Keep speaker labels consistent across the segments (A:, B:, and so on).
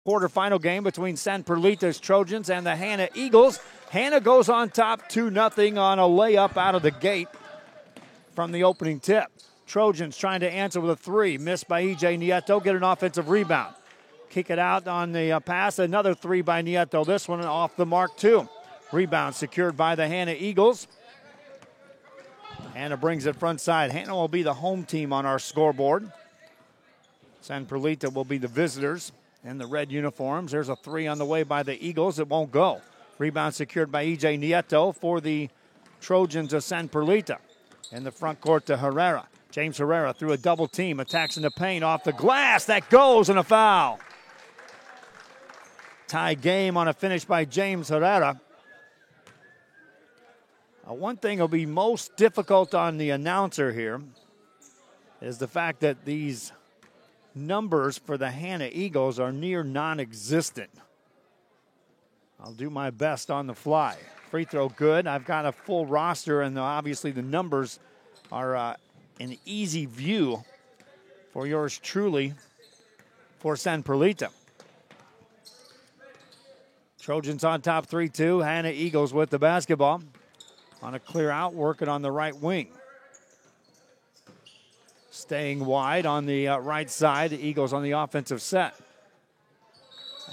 A: quarterfinal game between San Perlita's Trojans and the Hanna Eagles. Hanna goes on top 2-0 on a layup out of the gate from the opening tip. Trojans trying to answer with a three. Missed by E.J. Nieto. Get an offensive rebound. Kick it out on the pass. Another three by Nieto. This one off the mark, too. Rebound secured by the Hanna Eagles. Hanna brings it front side. Hanna will be the home team on our scoreboard. San Perlita will be the visitors in the red uniforms. There's a three on the way by the Eagles. It won't go. Rebound secured by E.J. Nieto for the Trojans of San Perlita. In the front court to Herrera. James Herrera through a double team. Attacks in the paint off the glass. That goes, and a foul. Tie game on a finish by James Herrera. One thing will be most difficult on the announcer here is the fact that these numbers for the Hanna Eagles are near non-existent. I'll do my best on the fly. Free throw good. I've got a full roster, and obviously the numbers are an easy view for yours truly for San Perlita. Trojans on top 3-2. Hanna Eagles with the basketball. On a clear out, working on the right wing. Staying wide on the right side. The Eagles on the offensive set.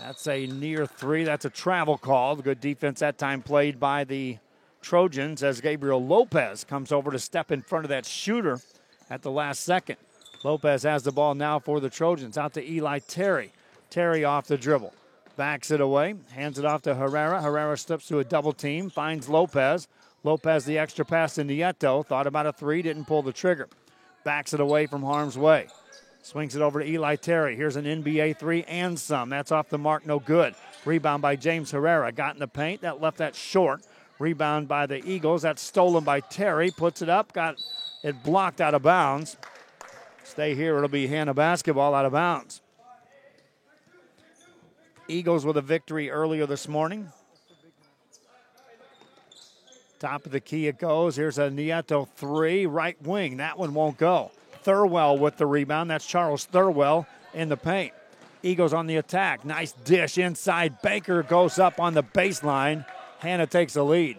A: That's a near three. That's a travel call. Good defense that time played by the Trojans as Gabriel Lopez comes over to step in front of that shooter at the last second. Lopez has the ball now for the Trojans. Out to Eli Terry. Terry off the dribble. Backs it away. Hands it off to Herrera. Herrera steps to a double team. Finds Lopez. Lopez the extra pass to Nieto. Thought about a three. Didn't pull the trigger. Backs it away from harm's way. Swings it over to Eli Terry. Here's an NBA three and some. That's off the mark, no good. Rebound by James Herrera. Got in the paint. That left that short. Rebound by the Eagles. That's stolen by Terry. Puts it up. Got it blocked out of bounds. Stay here. It'll be Hanna basketball out of bounds. Eagles with a victory earlier this morning. Top of the key it goes. Here's a Nieto three. Right wing. That one won't go. Thurwell with the rebound. That's Charles Thurwell in the paint. Eagles on the attack. Nice dish inside. Baker goes up on the baseline. Hanna takes the lead.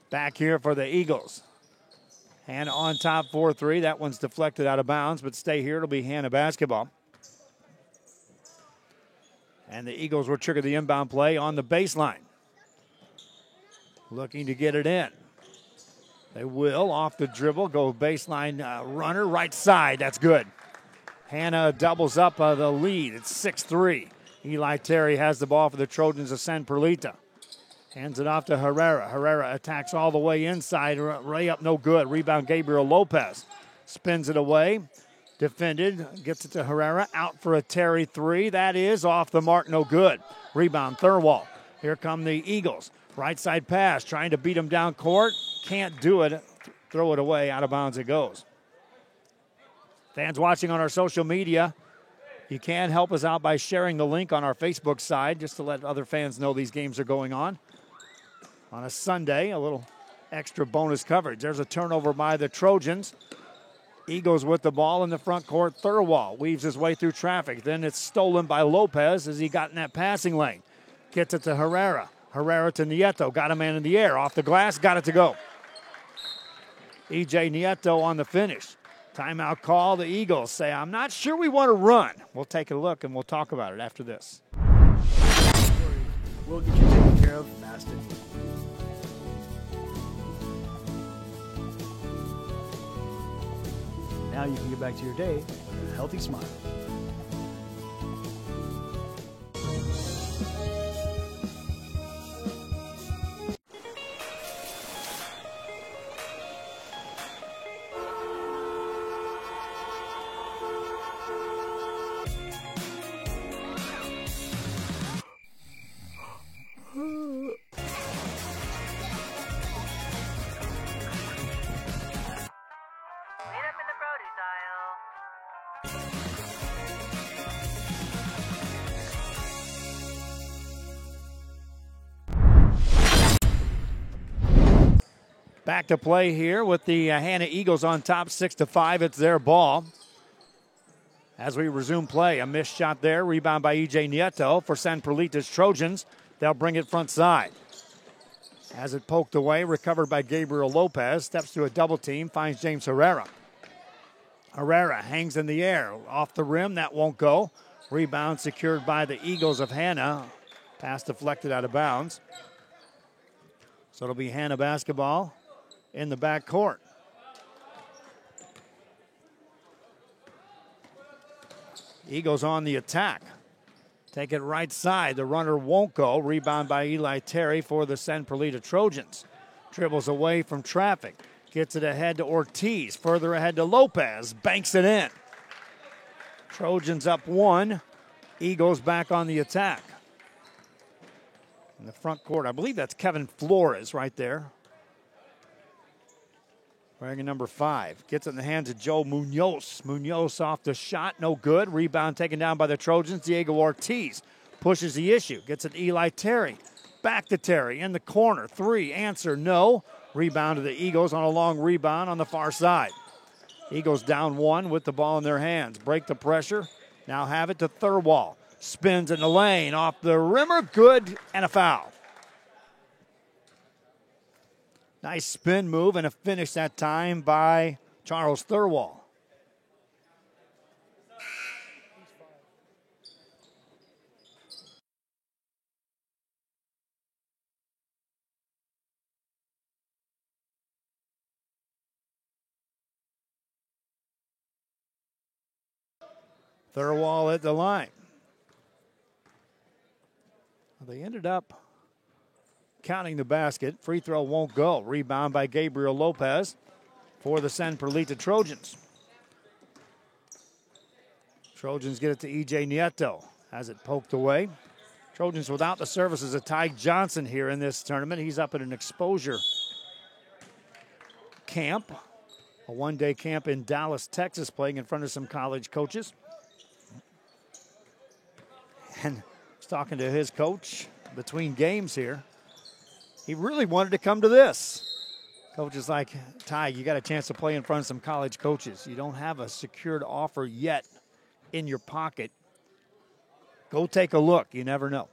A: Back here for the Eagles. Hanna on top 4-3. That one's deflected out of bounds, but stay here. It'll be Hanna basketball. And the Eagles will trigger the inbound play on the baseline. Looking to get it in. They will off the dribble. Go baseline runner right side. That's good. Hanna doubles up the lead. It's 6-3. Eli Terry has the ball for the Trojans of San Perlita. Hands it off to Herrera. Herrera attacks all the way inside. Layup no good. Rebound Gabriel Lopez. Spins it away. Defended. Gets it to Herrera. Out for a Terry three. That is off the mark. No good. Rebound Thurwell. Here come the Eagles. Right side pass. Trying to beat him down court. Can't do it. Throw it away. Out of bounds it goes. Fans watching on our social media, you can help us out by sharing the link on our Facebook side just to let other fans know these games are going on. On a Sunday, a little extra bonus coverage. There's a turnover by the Trojans. Eagles with the ball in the front court. Thurwell weaves his way through traffic. Then it's stolen by Lopez as he got in that passing lane. Gets it to Herrera. Herrera to Nieto. Got a man in the air. Off the glass. Got it to go. E.J. Nieto on the finish. Timeout call. The Eagles say, I'm not sure we want to run. We'll take a look and we'll talk about it after this.
B: We'll get you taken care of fast and easy. Now you can get back to your day with a healthy smile.
A: Back to play here with the Hanna Eagles on top 6-5. It's their ball. As we resume play, a missed shot there. Rebound by E.J. Nieto for San Perlita's Trojans. They'll bring it front side. As it poked away, recovered by Gabriel Lopez. Steps to a double team, finds James Herrera. Herrera hangs in the air. Off the rim, that won't go. Rebound secured by the Eagles of Hanna. Pass deflected out of bounds. So it'll be Hanna basketball in the backcourt. Eagles on the attack. Take it right side. The runner won't go. Rebound by Eli Terry for the San Perlita Trojans. Dribbles away from traffic. Gets it ahead to Ortiz. Further ahead to Lopez. Banks it in. Trojans up 1. Eagles back on the attack. In the front court, I believe that's Kevin Flores right there. Wearing number 5. Gets it in the hands of Joe Munoz. Munoz off the shot, no good. Rebound taken down by the Trojans. Diego Ortiz pushes the issue. Gets it to Eli Terry. Back to Terry in the corner. 3, answer no. Rebound to the Eagles on a long rebound on the far side. Eagles down 1 with the ball in their hands. Break the pressure. Now have it to Thurwall. Spins in the lane, off the rimmer, good, and a foul. Nice spin move and a finish that time by Charles Thurwall. Thurwall at the line. They ended up counting the basket. Free throw won't go. Rebound by Gabriel Lopez for the San Perlita Trojans. Trojans get it to E.J. Nieto as it poked away. Trojans without the services of Ty Johnson here in this tournament. He's up at an exposure camp, a one-day camp in Dallas, Texas, playing in front of some college coaches. And talking to his coach between games here. He really wanted to come to this. Coach is like, Ty, you got a chance to play in front of some college coaches. You don't have a secured offer yet in your pocket. Go take a look. You never know.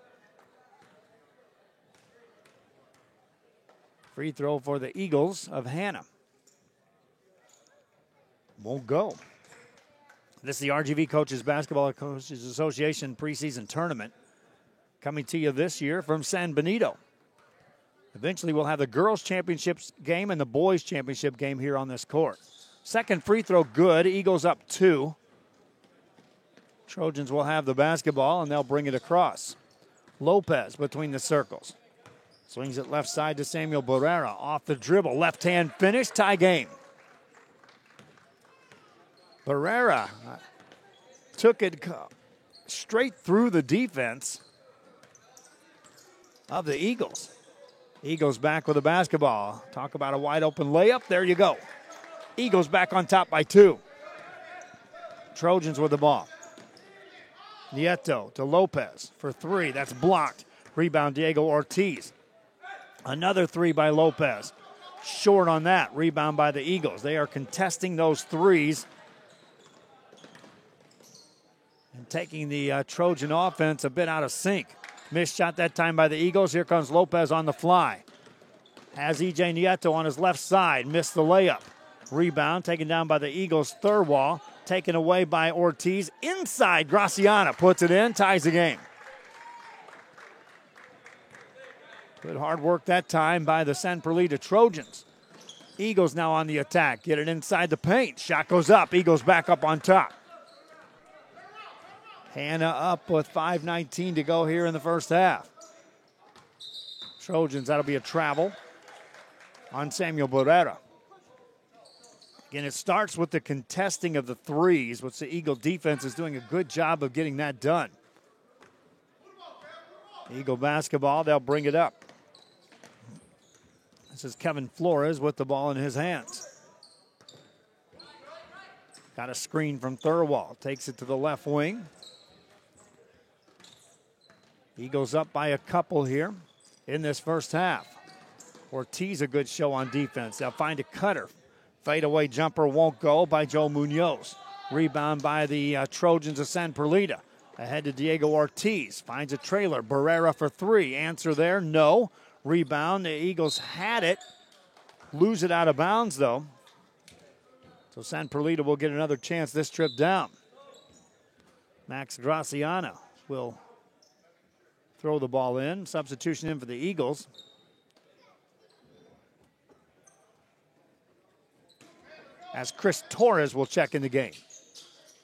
A: Free throw for the Eagles of Hanna. Won't go. This is the RGV Coaches Basketball Coaches Association preseason tournament. Coming to you this year from San Benito. Eventually we'll have the girls' championship game and the boys' championship game here on this court. Second free throw good. Eagles up 2. Trojans will have the basketball and they'll bring it across. Lopez between the circles. Swings it left side to Samuel Barrera. Off the dribble. Left hand finish. Tie game. Barrera took it straight through the defense of the Eagles. Eagles back with the basketball. Talk about a wide open layup. There you go. Eagles back on top by 2. Trojans with the ball. Nieto to Lopez for 3. That's blocked. Rebound Diego Ortiz. Another 3 by Lopez. Short on that. Rebound by the Eagles. They are contesting those threes and taking the Trojan offense a bit out of sync. Missed shot that time by the Eagles. Here comes Lopez on the fly. Has E.J. Nieto on his left side. Missed the layup. Rebound taken down by the Eagles. Thurwall taken away by Ortiz. Inside, Graciana puts it in. Ties the game. Good hard work that time by the San Perlita Trojans. Eagles now on the attack. Get it inside the paint. Shot goes up. Eagles back up on top. Hanna up with 5:19 to go here in the first half. Trojans, that'll be a travel on Samuel Barrera. Again, it starts with the contesting of the threes, which the Eagle defense is doing a good job of getting that done. Eagle basketball, they'll bring it up. This is Kevin Flores with the ball in his hands. Got a screen from Thurwall. Takes it to the left wing. Eagles up by a couple here in this first half. Ortiz a good show on defense. They'll find a cutter. Fadeaway jumper won't go by Joe Munoz. Rebound by the Trojans of San Perlita. Ahead to Diego Ortiz. Finds a trailer. Barrera for three. Answer there, no. Rebound. The Eagles had it. Lose it out of bounds, though. So San Perlita will get another chance this trip down. Max Graciano will throw the ball in. Substitution in for the Eagles. As Chris Torres will check in the game.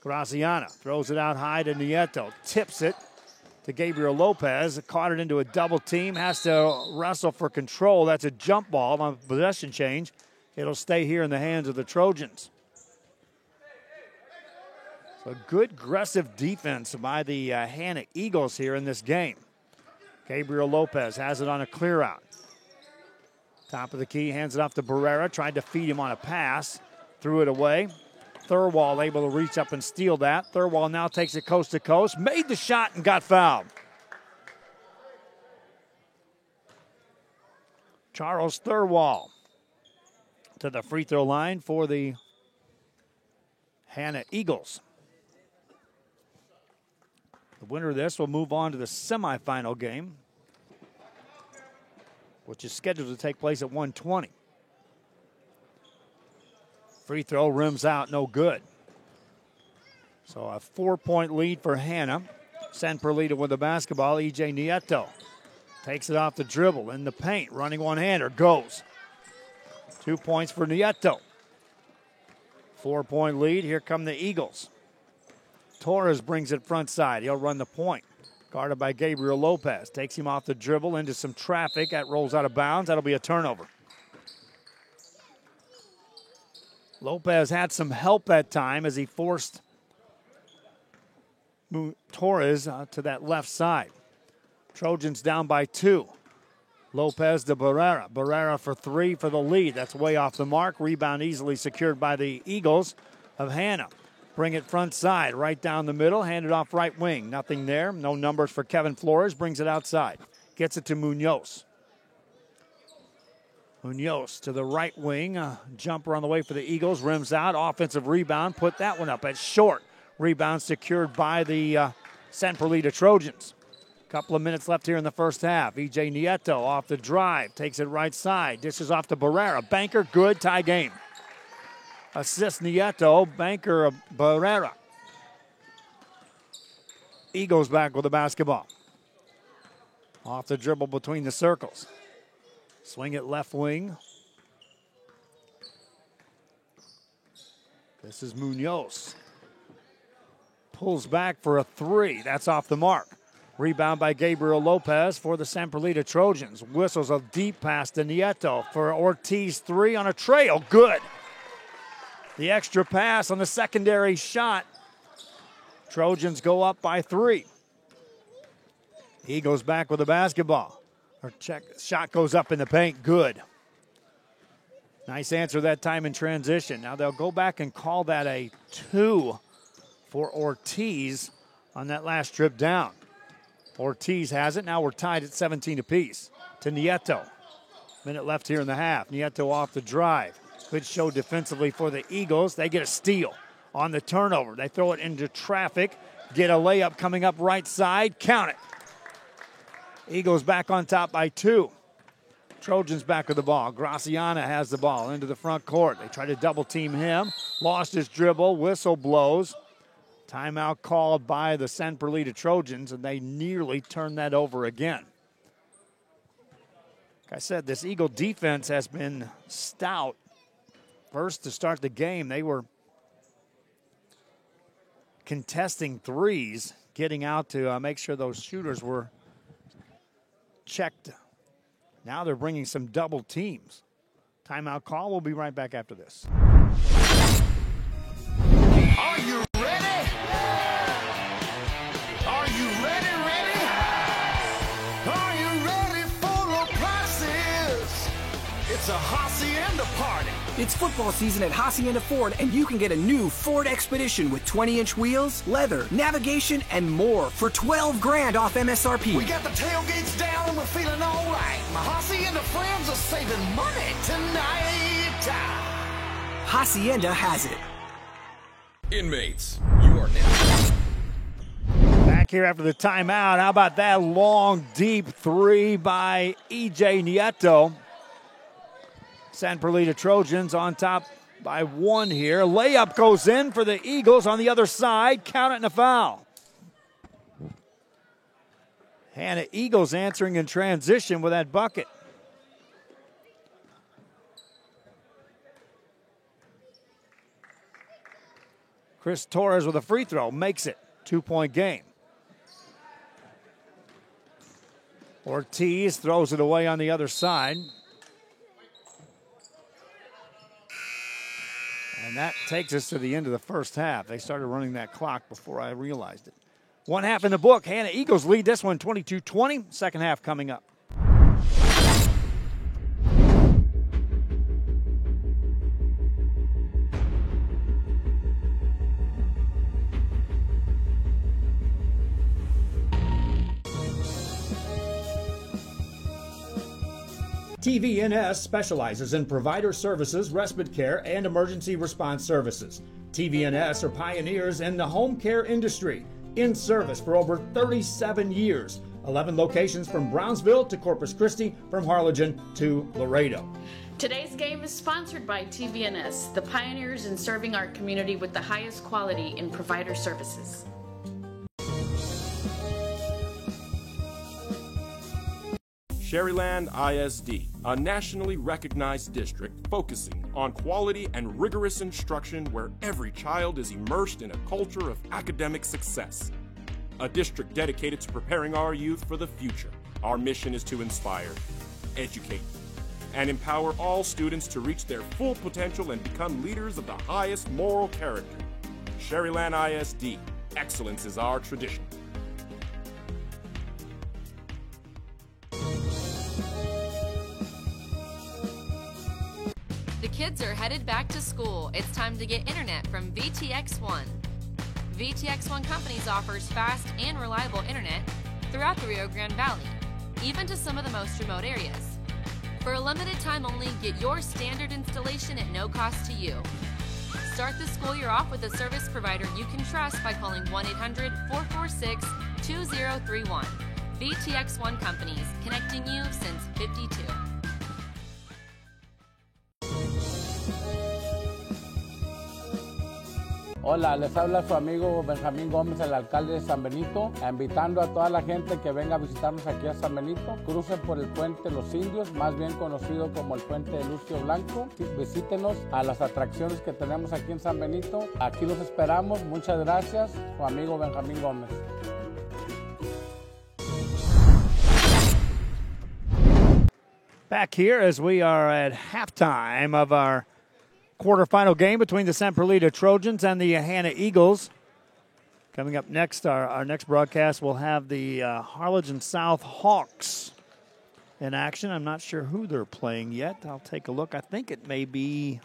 A: Graciano throws it out high to Nieto. Tips it to Gabriel Lopez. Caught it into a double team. Has to wrestle for control. That's a jump ball on possession change. It'll stay here in the hands of the Trojans. So good aggressive defense by the Hanna Eagles here in this game. Gabriel Lopez has it on a clear out. Top of the key, hands it off to Barrera. Tried to feed him on a pass. Threw it away. Thurwall able to reach up and steal that. Thurwall now takes it coast to coast. Made the shot and got fouled. Charles Thurwall to the free throw line for the Hanna Eagles. The winner of this will move on to the semifinal game, which is scheduled to take place at 1:20. Free throw rims out, no good. So a 4-point lead for Hanna. San Perlita with the basketball. E.J. Nieto takes it off the dribble in the paint. Running one-hander, goes. 2 points for Nieto. 4-point lead. Here come the Eagles. Torres brings it front side. He'll run the point. Guarded by Gabriel Lopez. Takes him off the dribble into some traffic. That rolls out of bounds. That'll be a turnover. Lopez had some help that time as he forced Torres to that left side. Trojans down by 2. Lopez to Barrera. Barrera for 3 for the lead. That's way off the mark. Rebound easily secured by the Eagles of Hanna. Bring it front side, right down the middle. Hand it off right wing. Nothing there. No numbers for Kevin Flores. Brings it outside. Gets it to Munoz. Munoz to the right wing. Jumper on the way for the Eagles. Rims out. Offensive rebound. Put that one up. It's short. Rebound secured by the San Perlita Trojans. Couple of minutes left here in the first half. E.J. Nieto off the drive. Takes it right side. Dishes off to Barrera. Banker, good. Tie game. Assist Nieto. Banker, Barrera. Eagles back with the basketball. Off the dribble between the circles. Swing it left wing. This is Munoz. Pulls back for a 3. That's off the mark. Rebound by Gabriel Lopez for the San Perlita Trojans. Whistles a deep pass to Nieto for Ortiz 3 on a trail. Good. The extra pass on the secondary shot. Trojans go up by 3. He goes back with the basketball. Shot goes up in the paint. Good. Nice answer that time in transition. Now they'll go back and call that a 2 for Ortiz on that last trip down. Ortiz has it. Now we're tied at 17 apiece. To Nieto. Minute left here in the half. Nieto off the drive. Good show defensively for the Eagles. They get a steal on the turnover. They throw it into traffic. Get a layup coming up right side. Count it. Eagles back on top by 2. Trojans back with the ball. Graciano has the ball into the front court. They try to double team him. Lost his dribble. Whistle blows. Timeout called by the San Perlita Trojans, and they nearly turned that over again. Like I said, this Eagle defense has been stout. First to start the game, they were contesting threes, getting out to make sure those shooters were checked. Now they're bringing some double teams. Timeout call. We'll be right back after this.
C: Are you ready? Are you ready? Are you ready for the prices? It's a hacienda party.
D: It's football season at Hacienda Ford, and you can get a new Ford Expedition with 20-inch wheels, leather, navigation, and more for $12,000 off MSRP.
C: We got the tailgates down and we're feeling all right. My Hacienda friends are saving money tonight.
D: Hacienda has it.
E: Inmates, you are now.
A: Back here after the timeout. How about that long, deep three by E.J. Nieto? San Perlita Trojans on top by one here. Layup goes in for the Eagles on the other side. Count it and a foul. Hannah Eagles answering in transition with that bucket. Chris Torres with a free throw. Makes it. 2-point game. Ortiz throws it away on the other side. And that takes us to the end of the first half. They started running that clock before I realized it. One half in the book. Hannah Eagles lead this one 22-20. Second half coming up. TVNS specializes in provider services, respite care, and emergency response services. TVNS are pioneers in the home care industry, in service for over 37 years. 11 locations from Brownsville to Corpus Christi, from Harlingen to Laredo.
F: Today's game is sponsored by TVNS, the pioneers in serving our community with the highest quality in provider services.
E: Sherryland ISD, a nationally recognized district focusing on quality and rigorous instruction where every child is immersed in a culture of academic success. A district dedicated to preparing our youth for the future. Our mission is to inspire, educate, and empower all students to reach their full potential and become leaders of the highest moral character. Sherryland ISD, excellence is our tradition.
G: The kids are headed back to school. It's time to get internet from VTX1. VTX1 Companies offers fast and reliable internet throughout the Rio Grande Valley, even to some of the most remote areas. For a limited time only, get your standard installation at no cost to you. Start the school year off with a service provider you can trust by calling 1-800-446-2031. VTX1 Companies, connecting you since '52.
H: Hola, les habla su amigo Benjamín Gómez, el alcalde de San Benito, invitando a toda la gente que venga a visitarnos aquí a San Benito. Crucen por el puente Los Indios, más bien conocido como el puente de Lucio Blanco. Visítenos a las atracciones que tenemos aquí en San Benito. Aquí los esperamos. Muchas gracias, su amigo Benjamín Gómez.
A: Back here as we are at halftime of our quarterfinal game between the San Perlita Trojans and the Hannah Eagles. Coming up next, our next broadcast, we'll have the Harlingen South Hawks in action. I'm not sure who they're playing yet. I'll take a look. I think it may be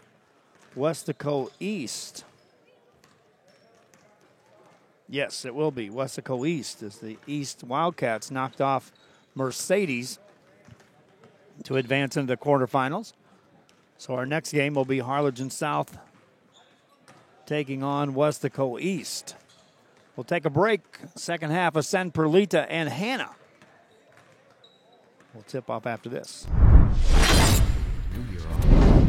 A: Westaco East. Yes, it will be Westaco East as the East Wildcats knocked off Mercedes to advance into the quarterfinals. So our next game will be Harlingen South taking on Westaco East. We'll take a break. Second half of San Perlita and Hannah. We'll tip off after this.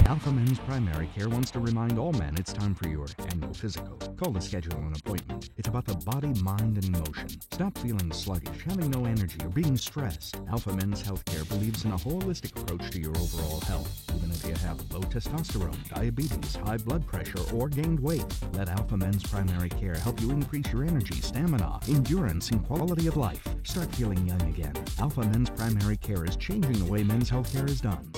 I: Alpha Men's Primary Care wants to remind all men it's time for your annual physical. Call to schedule an appointment. It's about the body, mind, and emotion. Stop feeling sluggish, having no energy, or being stressed. Alpha Men's Healthcare believes in a holistic approach to your overall health. Even if you have low testosterone, diabetes, high blood pressure, or gained weight, let Alpha Men's Primary Care help you increase your energy, stamina, endurance, and quality of life. Start feeling young again. Alpha Men's Primary Care is changing the way men's healthcare is done.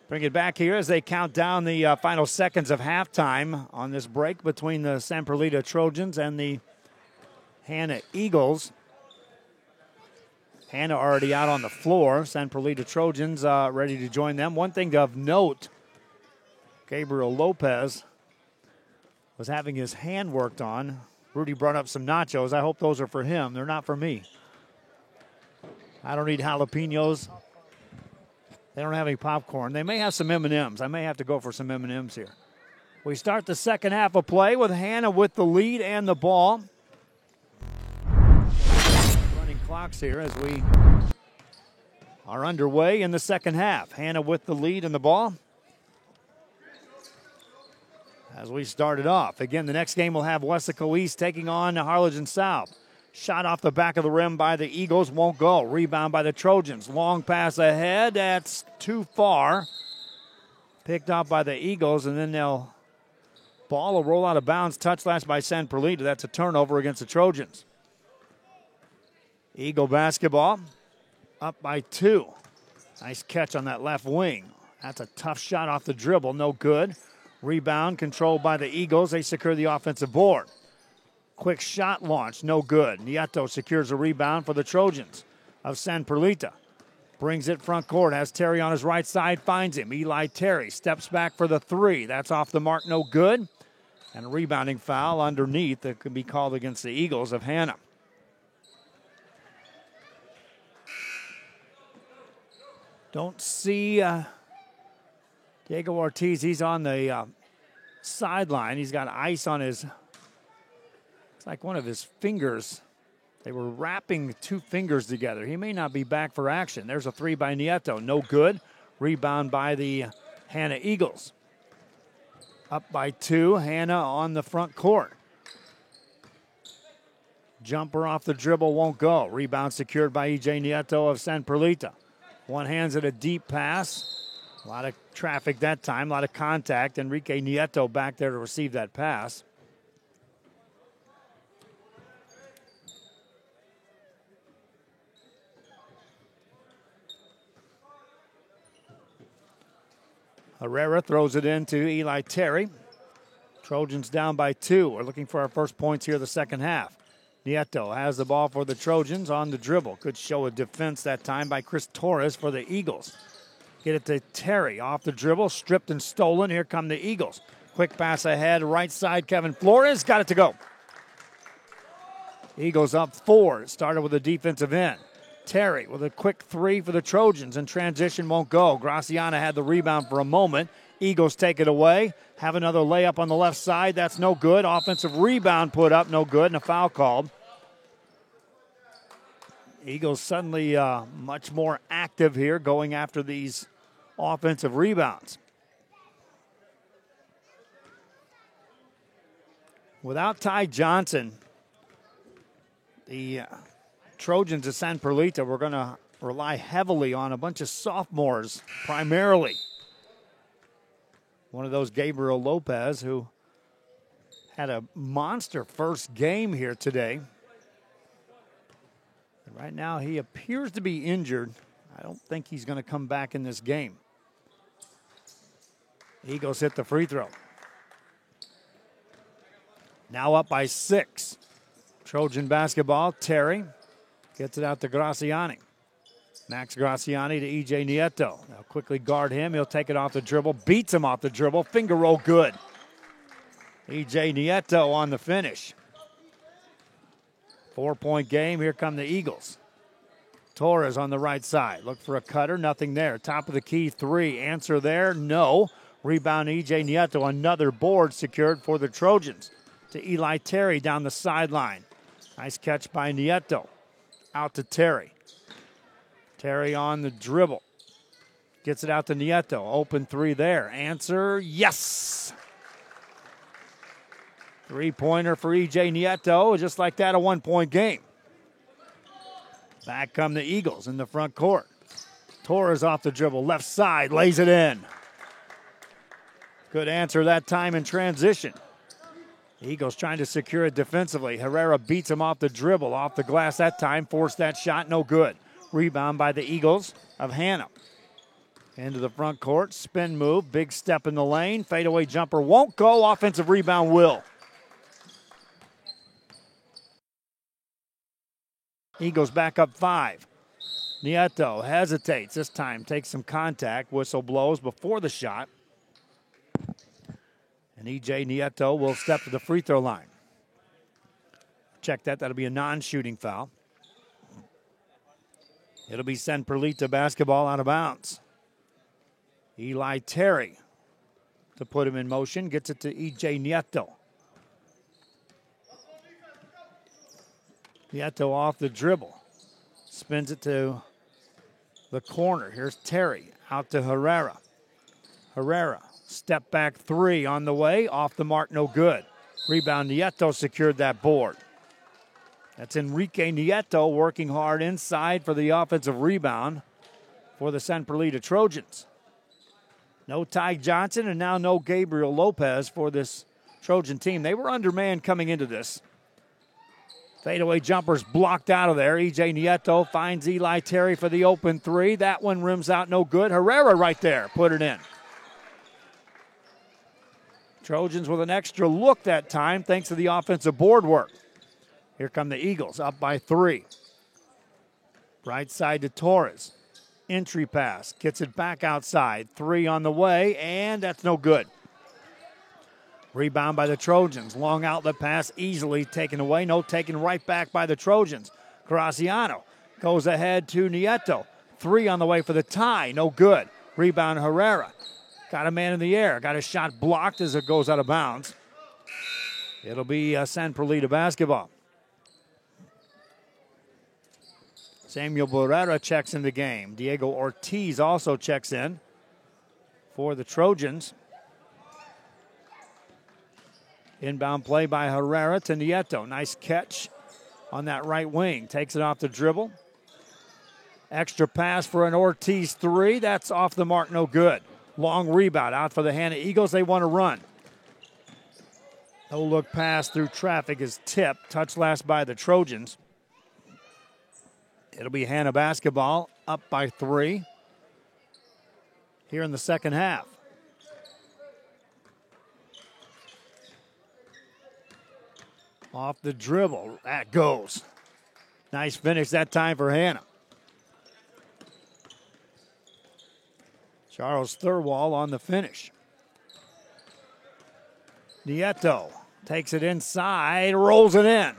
A: Bring it back here as they count down the final seconds of halftime on this break between the San Perlita Trojans and the Hannah Eagles. Hannah already out on the floor. San Perlita Trojans ready to join them. One thing of note, Gabriel Lopez was having his hand worked on. Rudy brought up some nachos. I hope those are for him. They're not for me. I don't need jalapenos. They don't have any popcorn. They may have some M&Ms. I may have to go for some M&Ms here. We start the second half of play with Hannah with the lead and the ball. Running clocks here as we are underway in the second half. Hannah with the lead and the ball. As we started off. Again, the next game will have Weslaco East taking on Harlingen South. Shot off the back of the rim by the Eagles, won't go. Rebound by the Trojans. Long pass ahead, that's too far. Picked up by the Eagles, and then ball will roll out of bounds. Touch last by San Perlita. That's a turnover against the Trojans. Eagle basketball, up by 2. Nice catch on that left wing. That's a tough shot off the dribble, no good. Rebound controlled by the Eagles. They secure the offensive board. Quick shot launch, no good. Nieto secures a rebound for the Trojans of San Perlita. Brings it front court, has Terry on his right side, finds him. Eli Terry steps back for the 3. That's off the mark, no good. And a rebounding foul underneath that could be called against the Eagles of Hannah. Don't see Diego Ortiz. He's on the sideline. He's got ice on his, it's like one of his fingers. They were wrapping 2 fingers together. He may not be back for action. There's a 3 by Nieto. No good. Rebound by the Hannah Eagles. Up by 2. Hannah on the front court. Jumper off the dribble won't go. Rebound secured by E.J. Nieto of San Perlita. One hands it a deep pass. A lot of traffic that time, a lot of contact. Enrique Nieto back there to receive that pass. Herrera throws it in to Eli Terry. Trojans down by 2. We're looking for our first points here the second half. Nieto has the ball for the Trojans on the dribble. Good show of defense that time by Chris Torres for the Eagles. Get it to Terry off the dribble, stripped and stolen. Here come the Eagles. Quick pass ahead, right side, Kevin Flores got it to go. Eagles up 4. It started with a defensive end. Terry with a quick 3 for the Trojans, and transition won't go. Graciana had the rebound for a moment. Eagles take it away. Have another layup on the left side. That's no good. Offensive rebound put up, no good, and a foul called. Eagles suddenly much more active here going after these offensive rebounds. Without Ty Johnson, the Trojans of San Perlita were going to rely heavily on a bunch of sophomores primarily. One of those, Gabriel Lopez, who had a monster first game here today. Right now he appears to be injured. I don't think he's going to come back in this game. Eagles hit the free throw. Now up by 6. Trojan basketball. Terry gets it out to Graciani. Max Graciani to E.J. Nieto. They'll quickly guard him. He'll take it off the dribble. Beats him off the dribble. Finger roll good. E.J. Nieto on the finish. 4-point game. Here come the Eagles. Torres on the right side. Look for a cutter. Nothing there. Top of the key 3. Answer there. No. Rebound E.J. Nieto. Another board secured for the Trojans. To Eli Terry down the sideline. Nice catch by Nieto. Out to Terry. Terry on the dribble. Gets it out to Nieto. Open 3 there. Answer, yes. 3-pointer for E.J. Nieto. Just like that, a 1-point game. Back come the Eagles in the front court. Torres off the dribble. Left side, lays it in. Good answer that time in transition. Eagles trying to secure it defensively. Herrera beats him off the dribble. Off the glass that time. Forced that shot, no good. Rebound by the Eagles of Hannah. Into the front court. Spin move. Big step in the lane. Fadeaway jumper won't go. Offensive rebound will. Eagles back up 5. Nieto hesitates this time, takes some contact, whistle blows before the shot. And E.J. Nieto will step to the free throw line. Check that, that'll be a non-shooting foul. It'll be San Perlita basketball out of bounds. Eli Terry to put him in motion, gets it to E.J. Nieto. Nieto off the dribble, spins it to the corner. Here's Terry, out to Herrera. Herrera, step back three on the way, off the mark, no good. Rebound, Nieto secured that board. That's Enrique Nieto working hard inside for the offensive rebound for the San Perlita Trojans. No Ty Johnson and now no Gabriel Lopez for this Trojan team. They were undermanned coming into this. Fadeaway jumpers blocked out of there. E.J. Nieto finds Eli Terry for the open three. That one rims out no good. Herrera right there, put it in. Trojans with an extra look that time thanks to the offensive board work. Here come the Eagles, up by 3. Right side to Torres. Entry pass, gets it back outside. 3 on the way, and that's no good. Rebound by the Trojans. Long outlet pass, easily taken away. No, taken right back by the Trojans. Graciano goes ahead to Nieto. 3 on the way for the tie, no good. Rebound Herrera. Got a man in the air. Got a shot blocked as it goes out of bounds. It'll be San Perlita basketball. Samuel Barrera checks in the game. Diego Ortiz also checks in for the Trojans. Inbound play by Herrera to Nieto. Nice catch on that right wing. Takes it off the dribble. Extra pass for an Ortiz 3. That's off the mark, no good. Long rebound out for the Hannah Eagles. They want to run. No look pass through traffic is tipped. Touch last by the Trojans. It'll be Hannah basketball up by 3 here in the second half. Off the dribble, that goes. Nice finish that time for Hannah. Charles Thurwall on the finish. Nieto takes it inside, rolls it in.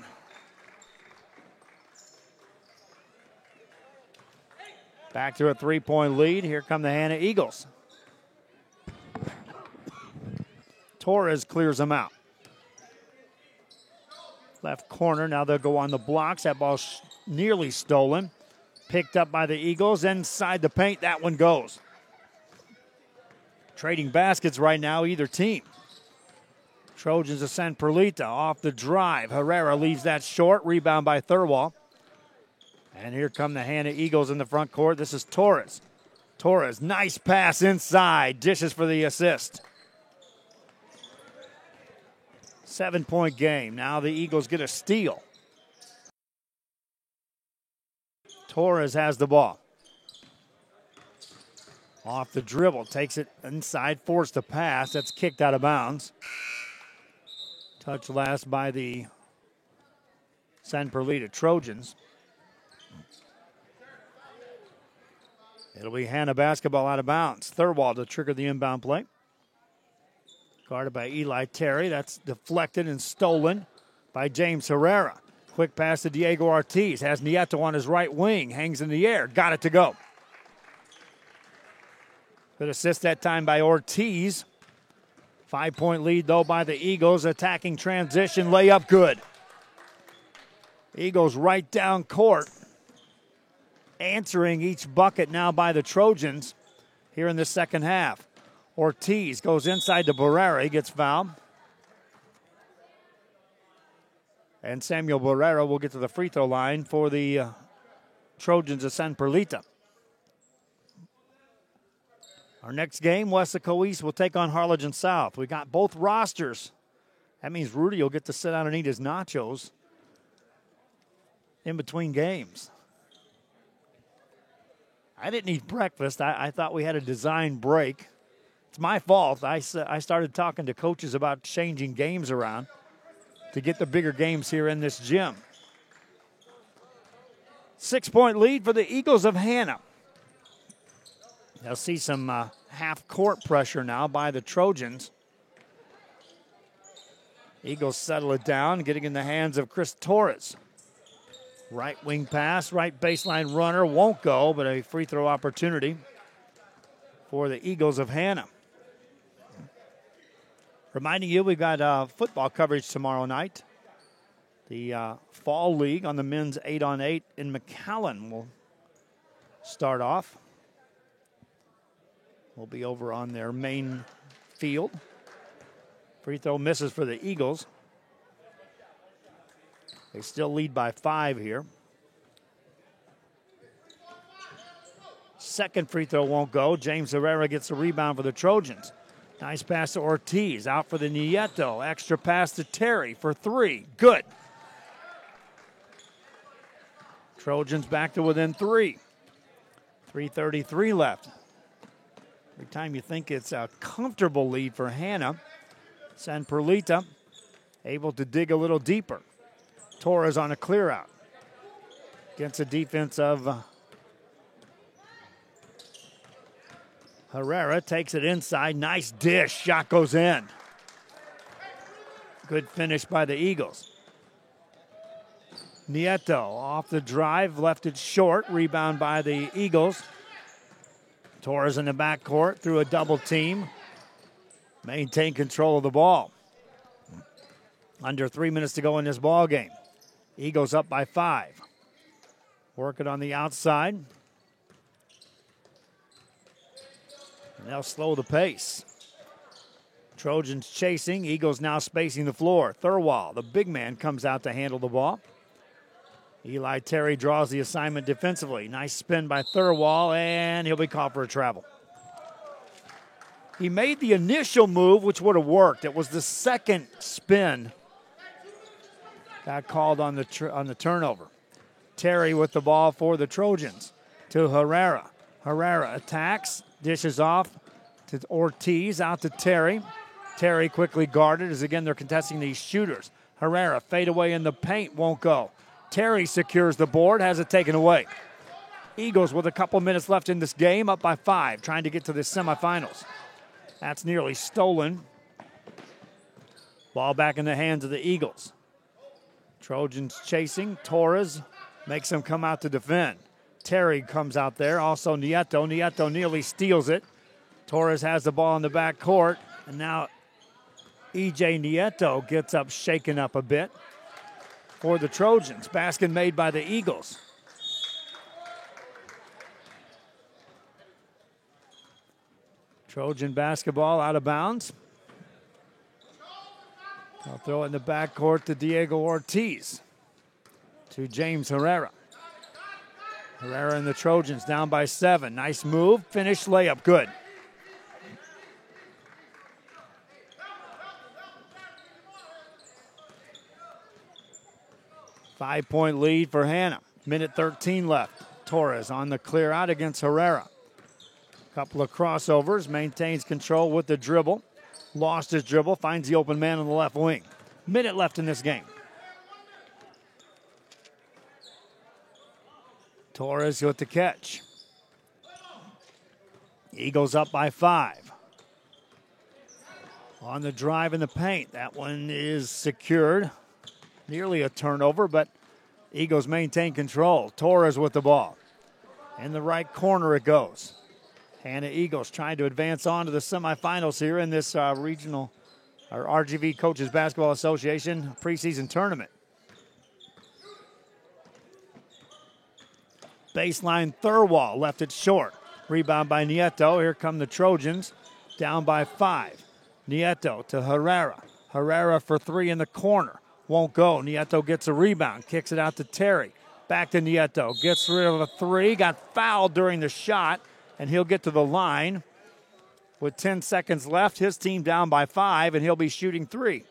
A: Back to a 3-point lead. Here come the Hannah Eagles. Torres clears them out. Left corner, now they'll go on the blocks. That ball's nearly stolen. Picked up by the Eagles. Inside the paint, that one goes. Trading baskets right now, either team. Trojans of San Perlita off the drive. Herrera leaves that short. Rebound by Thurwall. And here come the Hannah Eagles in the front court. This is Torres. Torres, nice pass inside. Dishes for the assist. 7-point game. Now the Eagles get a steal. Torres has the ball. Off the dribble. Takes it inside. Forced to pass. That's kicked out of bounds. Touch last by the San Perlita Trojans. It'll be Hannah basketball out of bounds. Thurwall to trigger the inbound play. Guarded by Eli Terry. That's deflected and stolen by James Herrera. Quick pass to Diego Ortiz. Has Nieto on his right wing. Hangs in the air. Got it to go. Good assist that time by Ortiz. 5-point lead, though, by the Eagles. Attacking transition. Layup good. Eagles right down court. Answering each bucket now by the Trojans here in the second half. Ortiz goes inside to Barrera. He gets fouled. And Samuel Barrera will get to the free throw line for the Trojans of San Perlita. Our next game, Weslaco East will take on Harlingen South. We got both rosters. That means Rudy will get to sit down and eat his nachos in between games. I didn't eat breakfast. I thought we had a design break. It's my fault. I started talking to coaches about changing games around to get the bigger games here in this gym. 6-point lead for the Eagles of Hannah. They'll see some half-court pressure now by the Trojans. Eagles settle it down, getting in the hands of Chris Torres. Right wing pass, right baseline runner, won't go, but a free throw opportunity for the Eagles of Hannah. Reminding you, we've got football coverage tomorrow night. The Fall League on the men's 8-on-8 in McAllen will start off. We'll be over on their main field. Free throw misses for the Eagles. They still lead by 5 here. Second free throw won't go. James Herrera gets the rebound for the Trojans. Nice pass to Ortiz. Out for the Nieto. Extra pass to Terry for 3. Good. Trojans back to within 3. 3:33 left. Every time you think it's a comfortable lead for Hannah, San Perlita able to dig a little deeper. Torres on a clear out against the defense of Herrera. Takes it inside. Nice dish. Shot goes in. Good finish by the Eagles. Nieto off the drive. Left it short. Rebound by the Eagles. Torres in the backcourt through a double team. Maintain control of the ball. Under 3 minutes to go in this ball game. Eagles up by 5. Working on the outside. And they'll slow the pace. Trojans chasing. Eagles now spacing the floor. Thurwall, the big man, comes out to handle the ball. Eli Terry draws the assignment defensively. Nice spin by Thurwall, and he'll be called for a travel. He made the initial move, which would have worked. It was the second spin got called on the turnover. Terry with the ball for the Trojans to Herrera. Herrera attacks, dishes off to Ortiz, out to Terry. Terry quickly guarded as, again, they're contesting these shooters. Herrera fade away in the paint, won't go. Terry secures the board, has it taken away. Eagles with a couple minutes left in this game, up by 5, trying to get to the semifinals. That's nearly stolen. Ball back in the hands of the Eagles. Trojans chasing. Torres makes them come out to defend. Terry comes out there. Also Nieto. Nieto nearly steals it. Torres has the ball in the back court. And now E.J. Nieto gets up, shaken up a bit for the Trojans. Basket made by the Eagles. Trojan basketball out of bounds. I'll throw it in the backcourt to Diego Ortiz. To James Herrera. Herrera and the Trojans down by 7. Nice move. Finish, layup. Good. Five-point lead for Hannah. Minute 13 left. Torres on the clear out against Herrera. Couple of crossovers. Maintains control with the dribble. Lost his dribble. Finds the open man on the left wing. Minute left in this game. Torres with the catch. Eagles up by 5. On the drive in the paint. That one is secured. Nearly a turnover, but Eagles maintain control. Torres with the ball. In the right corner it goes. Hannah Eagles trying to advance on to the semifinals here in this regional or RGV Coaches Basketball Association preseason tournament. Baseline Thurwall left it short. Rebound by Nieto. Here come the Trojans. Down by 5. Nieto to Herrera. Herrera for 3 in the corner. Won't go. Nieto gets a rebound. Kicks it out to Terry. Back to Nieto. Gets rid of a 3. Got fouled during the shot. And he'll get to the line. With 10 seconds left, his team down by 5, and he'll be shooting 3.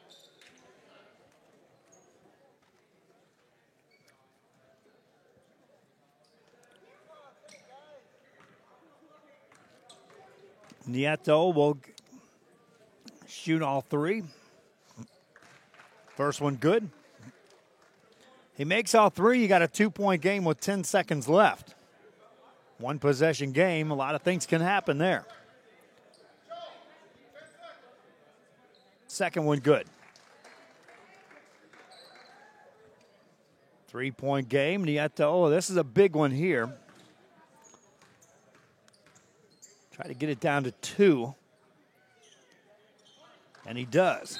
A: Nieto will shoot all 3. First one good. He makes all three. You got a 2-point game with 10 seconds left. One possession game. A lot of things can happen there. Second one good. 3-point game. Nieto, this is a big one here. Try to get it down to 2. And he does.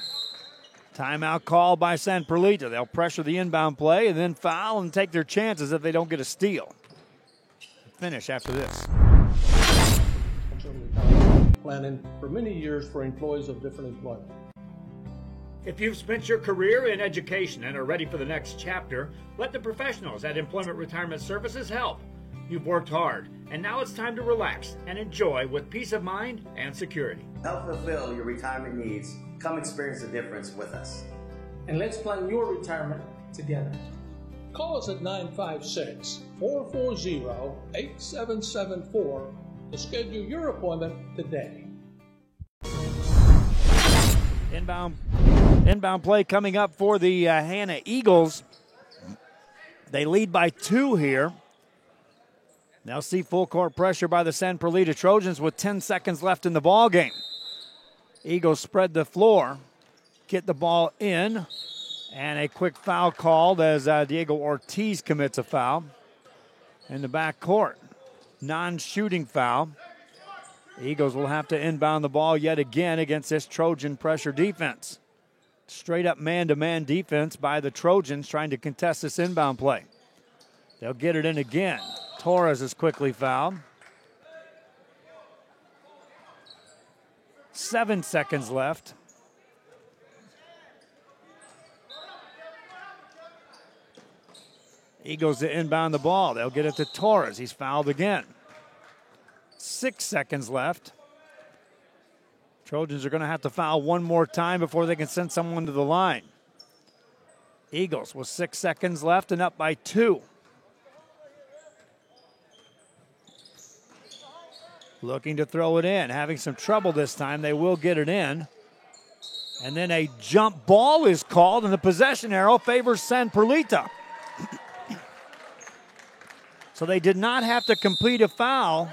A: Timeout call by San Perlita. They'll pressure the inbound play and then foul and take their chances if they don't get a steal. Finish after this.
J: Planning for many years for employees of different employment.
K: If you've spent your career in education and are ready for the next chapter, let the professionals at Employment Retirement Services help. You've worked hard, and now it's time to relax and enjoy with peace of mind and security.
L: Help fulfill your retirement needs. Come experience the difference with us.
J: And let's plan your retirement together. Call us at 956-440-8774 to schedule your appointment today.
A: Inbound play coming up for the Hanna Eagles. They lead by 2 here. Now see full court pressure by the San Perlita Trojans with 10 seconds left in the ball game. Eagles spread the floor, get the ball in, and a quick foul called as Diego Ortiz commits a foul in the back court. Non-shooting foul. Eagles will have to inbound the ball yet again against this Trojan pressure defense. Straight up man-to-man defense by the Trojans trying to contest this inbound play. They'll get it in again. Torres is quickly fouled. 7 seconds left. Eagles to inbound the ball. They'll get it to Torres. He's fouled again. 6 seconds left. Trojans are going to have to foul one more time before they can send someone to the line. Eagles with 6 seconds left and up by 2. Looking to throw it in. Having some trouble this time. They will get it in. And then a jump ball is called, and the possession arrow favors San Perlita. So they did not have to complete a foul.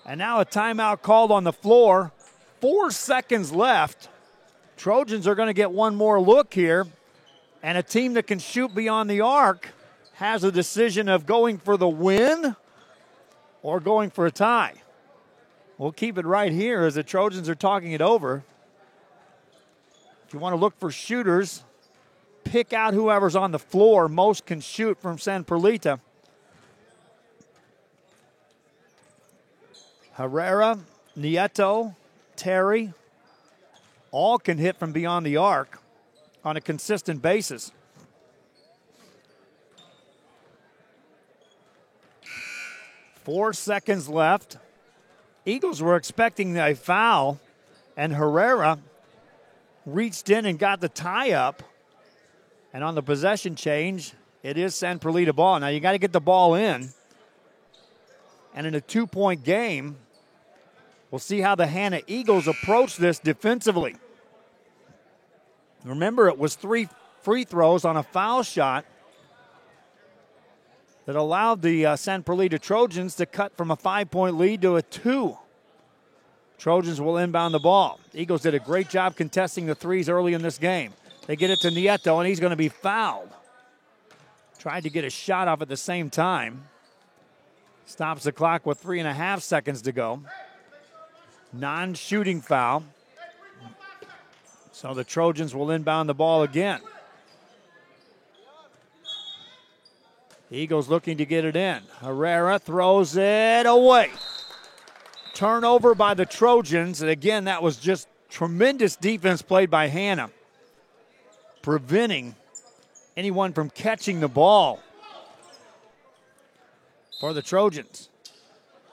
A: And now a timeout called on the floor. 4 seconds left. Trojans are going to get one more look here. And a team that can shoot beyond the arc has a decision of going for the win or going for a tie. We'll keep it right here as the Trojans are talking it over. If you want to look for shooters, pick out whoever's on the floor most can shoot from San Perlita. Herrera, Nieto, Terry, all can hit from beyond the arc on a consistent basis. Four seconds left. Eagles were expecting a foul, and Herrera reached in and got the tie up. And on the possession change, it is San Perlita ball. Now you got to get the ball in. And in a 2-point game, we'll see how the Hanna Eagles approach this defensively. Remember, it was 3 free throws on a foul shot that allowed the San Perlita Trojans to cut from a 5-point lead to a 2. Trojans will inbound the ball. Eagles did a great job contesting the threes early in this game. They get it to Nieto, and he's going to be fouled. Tried to get a shot off at the same time. Stops the clock with 3.5 seconds to go. Non-shooting foul. So the Trojans will inbound the ball again. Eagles looking to get it in. Herrera throws it away. Turnover by the Trojans. And again, that was just tremendous defense played by Hanna, preventing anyone from catching the ball for the Trojans.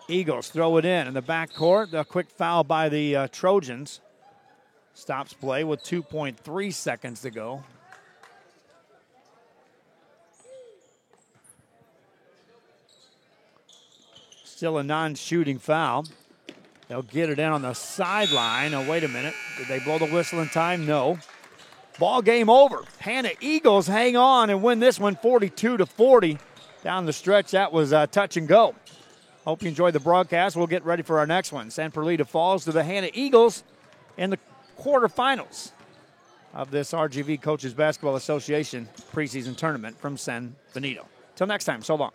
A: Eagles throw it in the backcourt. A quick foul by the Trojans. Stops play with 2.3 seconds to go. Still a non-shooting foul. They'll get it in on the sideline. Oh, wait a minute. Did they blow the whistle in time? No. Ball game over. Hannah Eagles hang on and win this one 42-40. Down the stretch, that was touch and go. Hope you enjoyed the broadcast. We'll get ready for our next one. San Perlita falls to the Hannah Eagles in the quarterfinals of this RGV Coaches Basketball Association preseason tournament from San Benito. Till next time, so long.